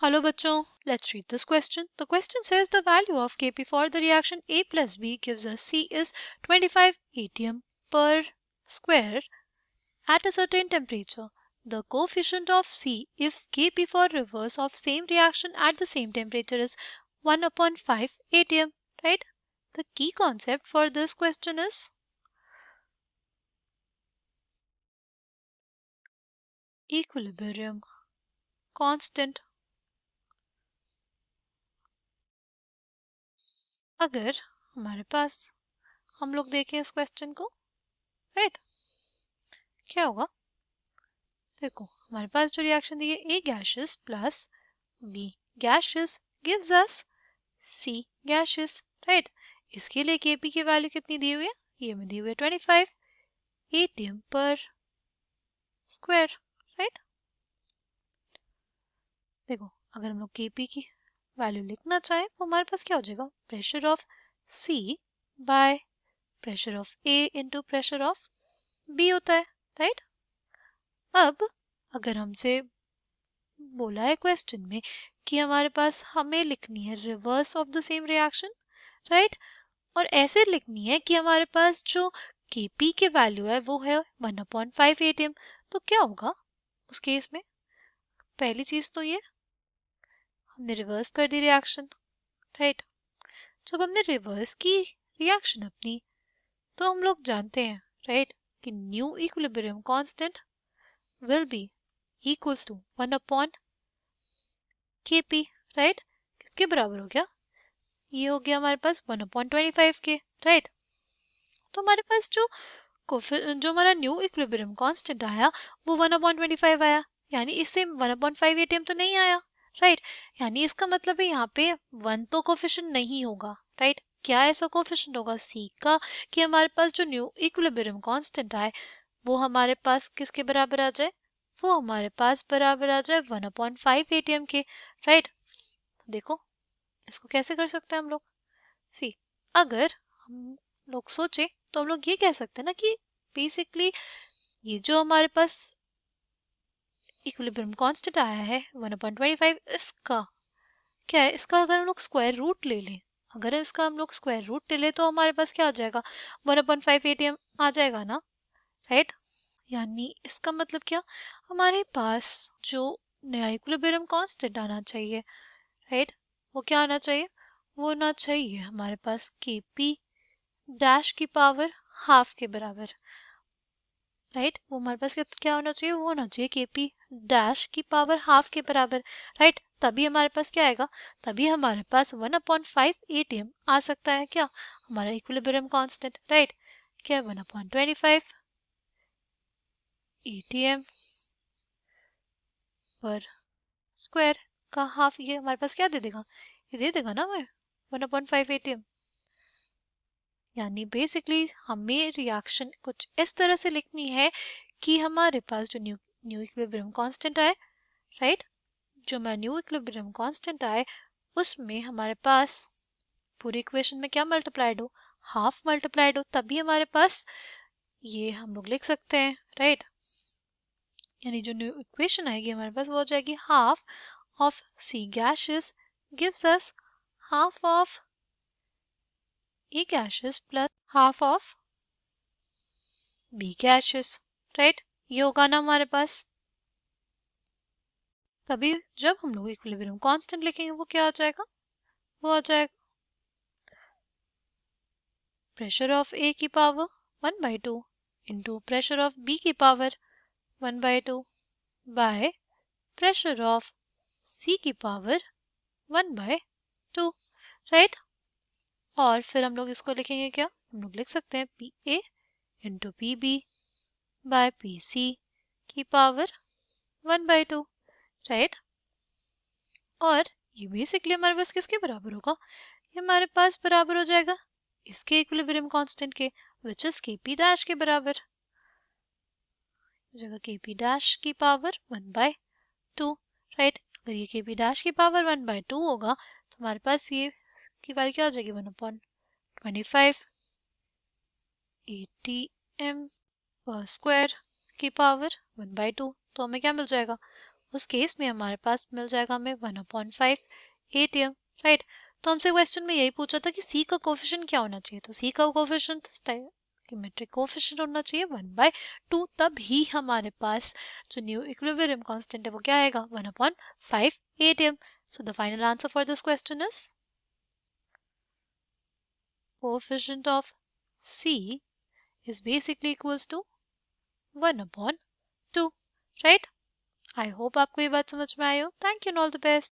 Hello bachcho, let's read this question. The question says the value of Kp for the reaction A plus B gives us C is 25 atm per square at a certain temperature. The coefficient of C if Kp for reverse of same reaction at the same temperature is 1 upon 5 atm, right? The key concept for this question is equilibrium constant. अगर हमारे पास हम लोग देखें इस question को, right, क्या होगा? देखो हमारे पास जो रिएक्शन दी है A gaseous plus B gaseous gives us C gaseous, right? इसके लिए Kp की वैल्यू कितनी दी हुई है? ये में दी हुई है 25 atm पर स्क्वायर, राइट? देखो अगर हम लोग Kp की वैल्यू लिखना चाहें तो हमारे पास क्या हो जाएगा? Pressure of C by pressure of A into pressure of B होता है, राइट? अब अगर हमसे बोला है क्वेश्चन में कि हमारे पास हमें लिखनी है reverse of the same reaction, right? और ऐसे लिखनी है कि हमारे पास जो Kp की वैल्यू है वो है 1/5 atm। तो क्या होगा उस केस में? पहली चीज तो ये हमने रिवर्स कर दी रिएक्शन, राइट? जब हमने रिवर्स की रिएक्शन अपनी तो हम लोग जानते हैं, राइट, कि new equilibrium constant will be equals to 1 upon Kp, right? किसके बराबर हो गया? ये हो गया हमारे पास 1/25 के, राइट? तो हमारे पास जो हमारा न्यू इक्विलिब्रियम कांस्टेंट आया वो 1/25 आया, यानी इससे 1/5 atm तो नहीं आया, राइट? यानी इसका मतलब है यहाँ पे 1 तो कोफिशिएंट नहीं होगा, राइट? क्या ऐसा कोफिशिएंट होगा C का कि हमारे पास जो न्यू इक्विलिब्रियम कांस्टेंट आए वो हमारे पास किसके बराबर आ जाए? वो हमारे पास बराबर आ जाए 1/5 atm के, राइट? देखो इसको कैसे कर सकते हैं हम लोग? सी, अगर हम लोग सोचे तो हम लोग ये कह सकते हैं ना कि बेसिकली ये जो हमारे पास इक्विलिब्रियम कांस्टेंट आया है 1/25, इसका क्या है? इसका अगर हम लोग स्क्वायर रूट ले लें, अगर इसका हम लोग स्क्वायर रूट ले लें तो हमारे पास क्या आ जाएगा? 1/5 atm आ जाएगा ना, राइट? यानी इसका मतलब क्या? हमारे पास जो नया इक्विलिब्रियम कांस्टेंट आना चाहिए, राइट, वो क्या आना चाहिए? वो ना चाहिए हमारे पास Kp डैश की पावर हाफ के बराबर, राइट? वो हमारे पास क्या होना चाहिए? वो होना चाहिए Kp डैश की पावर हाफ के बराबर, राइट? तभी हमारे पास क्या आएगा? तभी हमारे पास 1/5 atm आ सकता है, क्या? हमारा इक्विलिब्रियम कांस्टेंट, राइट? क्या है? 1/25 atm पर स्क्वायर का हाफ। ये हमारे पास क्या दे देगा? ये दे देगा ना हमें 1/5 atm। यानी बेसिकली हमें रिएक्शन कुछ इस तरह से लिखनी है कि हमारे पास जो न्यू इक्विलिब्रियम कांस्टेंट आए, राइट, जो हमारा न्यू इक्विलिब्रियम कांस्टेंट आए उसमें हमारे पास पूरी इक्वेशन में क्या मल्टीप्लाइड हो? हाफ मल्टीप्लाइड हो, तभी हमारे पास ये हम लोग लिख सकते हैं, राइट? यानी जो न्यू इक्वेशन आएगी हमारे पास वो हो जाएगी half of C gaseous gives us half of A gaseous plus half of B gaseous, right? ये होगा ना हमारे पास। तभी जब हम लोग इक्विलिब्रियम कांस्टेंट लिखेंगे वो क्या आ जाएगा? वो आ जाएगा प्रेशर ऑफ A की power 1/2 into pressure of B की power 1/2 by pressure of C की पावर 1/2, राइट? और फिर हम लोग इसको लिखेंगे क्या? हम लोग लिख सकते हैं PA into PB by PC की पावर 1/2, राइट? और ये बेसिकली हमारे पास किसके बराबर होगा? ये हमारे पास बराबर हो जाएगा इसके इक्विलिब्रियम कांस्टेंट के, विच इज Kp डैश के बराबर हो जाएगा Kp डैश की पावर 1/2, राइट? अगर ये Kp डैश की पावर 1/2 होगा तो हमारे पास ये की वैल्यू क्या हो जाएगी? 1/25 atm पर स्क्वायर की पावर 1/2। तो हमें क्या मिल जाएगा? उस केस में हमारे पास मिल जाएगा हमें 1/5 ATM, राइट। तो हमसे क्वेश्चन में यही पूछा था कि सी का कोफिशिएंट क्या होना चाहिए, तो सी का कोफिशिएंट स्टोइकियोमेट्रिक कोफिशिएंट होना चाहिए 1/2, तब ही हमारे पास जो न्यू इक्विलिब्रियम कांस्टेंट है वो क्या आएगा 1/5 ATM. So the final answer for this question is coefficient of C is basically equals to 1/2, right? I hope आपको ये बात समझ में आई हो. Thank you and all the best.